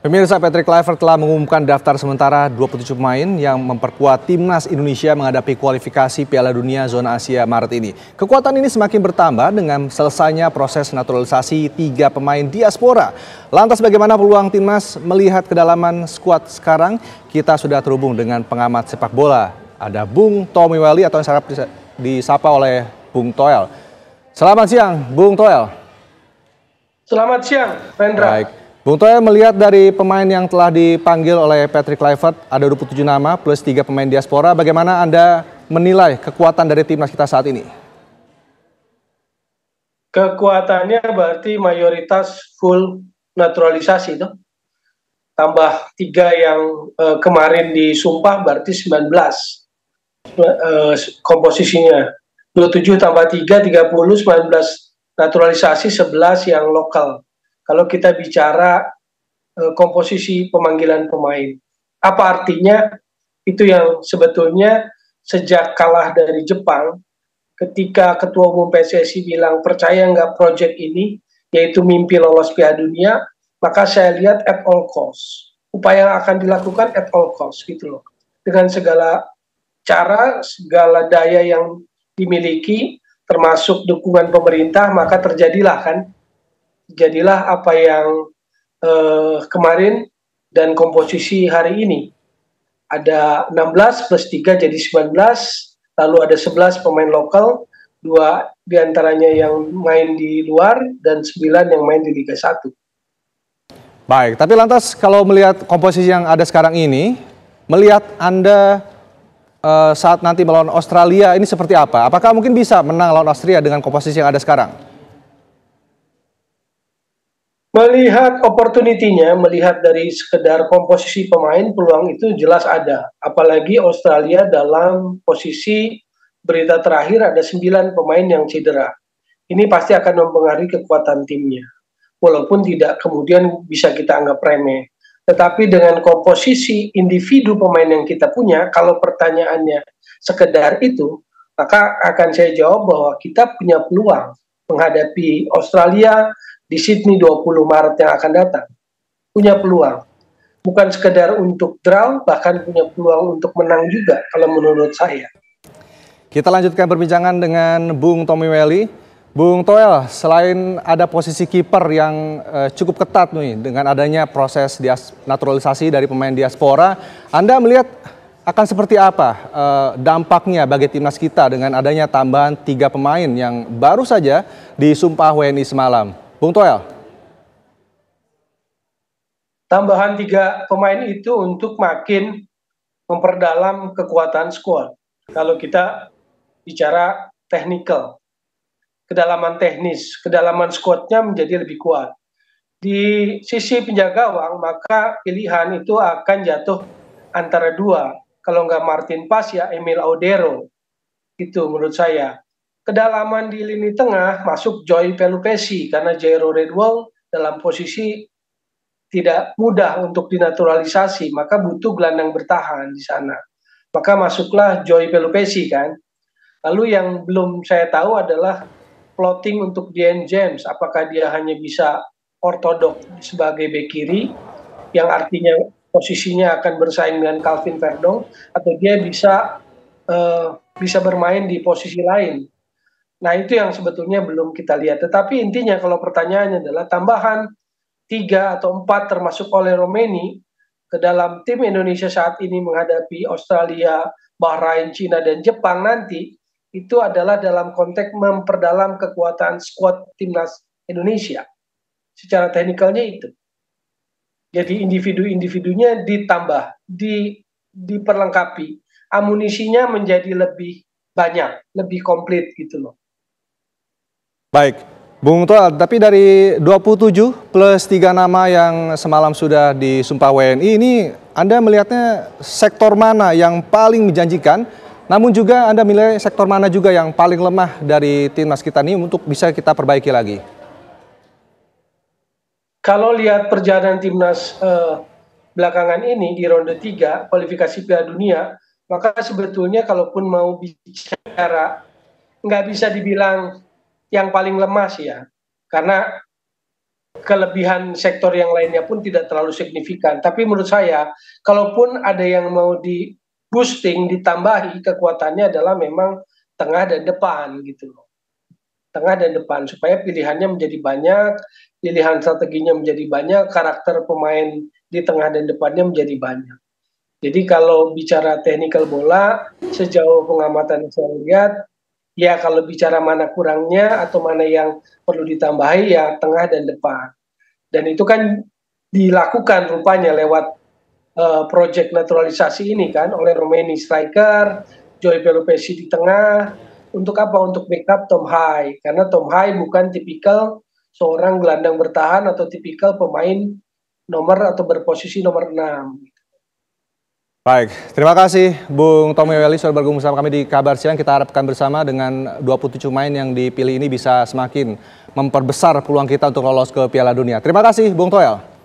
Pemirsa, Patrick Kluivert telah mengumumkan daftar sementara 27 pemain yang memperkuat timnas Indonesia menghadapi kualifikasi Piala Dunia Zona Asia Maret ini. Kekuatan ini semakin bertambah dengan selesainya proses naturalisasi 3 pemain diaspora. Lantas bagaimana peluang timnas melihat kedalaman skuad sekarang? Kita sudah terhubung dengan pengamat sepak bola. Ada Bung Tommy Welly atau yang disapa oleh Bung Toel. Selamat siang, Bung Toel. Selamat siang, Rendra. Baik. Bung Toel, melihat dari pemain yang telah dipanggil oleh Patrick Kluivert, ada 27 nama plus 3 pemain diaspora, bagaimana Anda menilai kekuatan dari timnas kita saat ini? Kekuatannya berarti mayoritas full naturalisasi itu. Tambah 3 yang kemarin disumpah berarti 19 komposisinya. 27 tambah 3, 30, 19 naturalisasi, 11 yang lokal. Kalau kita bicara komposisi pemanggilan pemain. Apa artinya? Itu yang sebetulnya sejak kalah dari Jepang, ketika Ketua Umum PSSI bilang percaya nggak proyek ini, yaitu mimpi lolos Piala Dunia, maka saya lihat at all cost. Upaya yang akan dilakukan at all cost gitu loh. Dengan segala cara, segala daya yang dimiliki, termasuk dukungan pemerintah, maka terjadilah apa yang kemarin dan komposisi hari ini. Ada 16 plus 3 jadi 19, lalu ada 11 pemain lokal, 2 diantaranya yang main di luar, dan 9 yang main di Liga 1. Baik, tapi lantas kalau melihat komposisi yang ada sekarang ini, melihat Anda saat nanti melawan Australia ini seperti apa? Apakah mungkin bisa menang lawan Australia dengan komposisi yang ada sekarang? Melihat opportunity-nya, melihat dari sekedar komposisi pemain, peluang itu jelas ada. Apalagi Australia dalam posisi berita terakhir ada 9 pemain yang cedera. Ini pasti akan mempengaruhi kekuatan timnya. Walaupun tidak kemudian bisa kita anggap remeh. Tetapi dengan komposisi individu pemain yang kita punya, kalau pertanyaannya sekedar itu, maka akan saya jawab bahwa kita punya peluang menghadapi Australia di Sydney 20 Maret yang akan datang. Punya peluang. Bukan sekedar untuk draw, bahkan punya peluang untuk menang juga kalau menurut saya. Kita lanjutkan perbincangan dengan Bung Tommy Welly. Bung Toel, selain ada posisi kiper yang cukup ketat nih dengan adanya proses naturalisasi dari pemain diaspora, Anda melihat akan seperti apa dampaknya bagi timnas kita dengan adanya tambahan 3 pemain yang baru saja disumpah WNI semalam? Bung Toel. Tambahan 3 pemain itu untuk makin memperdalam kekuatan skuad. Kalau kita bicara teknikal, kedalaman teknis, kedalaman skuadnya menjadi lebih kuat. Di sisi penjaga gawang, maka pilihan itu akan jatuh antara 2. Kalau nggak Martin Pas, ya Emil Audero. Itu menurut saya. Kedalaman di lini tengah masuk Joy Pelupesi karena Jairo Redwall dalam posisi tidak mudah untuk dinaturalisasi, maka butuh gelandang bertahan di sana. Maka masuklah Joy Pelupesi kan. Lalu yang belum saya tahu adalah plotting untuk Dian James, apakah dia hanya bisa ortodok sebagai bek kiri, yang artinya posisinya akan bersaing dengan Calvin Verdong, atau dia bisa bermain di posisi lain. Nah, itu yang sebetulnya belum kita lihat. Tetapi intinya kalau pertanyaannya adalah tambahan 3 atau 4 termasuk oleh Romeni ke dalam tim Indonesia saat ini menghadapi Australia, Bahrain, Cina, dan Jepang nanti, itu adalah dalam konteks memperdalam kekuatan skuad timnas Indonesia. Secara teknikalnya itu. Jadi individu-individunya ditambah, diperlengkapi. Amunisinya menjadi lebih banyak, lebih komplit gitu loh. Baik, Bung Toel, tapi dari 27 plus 3 nama yang semalam sudah disumpah WNI, ini Anda melihatnya sektor mana yang paling menjanjikan, namun juga Anda menilai sektor mana juga yang paling lemah dari timnas kita ini untuk bisa kita perbaiki lagi? Kalau lihat perjalanan timnas belakangan ini di ronde 3 kualifikasi Piala Dunia, maka sebetulnya kalaupun mau bicara nggak bisa dibilang yang paling lemah sih ya, karena kelebihan sektor yang lainnya pun tidak terlalu signifikan. Tapi menurut saya, kalaupun ada yang mau di boosting, ditambahi kekuatannya adalah memang tengah dan depan gitu loh. Tengah dan depan supaya pilihannya menjadi banyak, pilihan strateginya menjadi banyak, karakter pemain di tengah dan depannya menjadi banyak. Jadi kalau bicara technical bola, sejauh pengamatan yang saya lihat, ya kalau bicara mana kurangnya atau mana yang perlu ditambahi ya tengah dan depan. Dan itu kan dilakukan rupanya lewat proyek naturalisasi ini kan oleh Romeni striker, Joy Pelupesi di tengah. Untuk apa? Untuk backup Tom Hai. Karena Tom Hai bukan tipikal seorang gelandang bertahan atau tipikal pemain nomor atau berposisi nomor 6. Baik, terima kasih Bung Tommy Welly sudah bergabung bersama kami di Kabar Siang. Kita harapkan bersama dengan 27 pemain yang dipilih ini bisa semakin memperbesar peluang kita untuk lolos ke Piala Dunia. Terima kasih Bung Toel.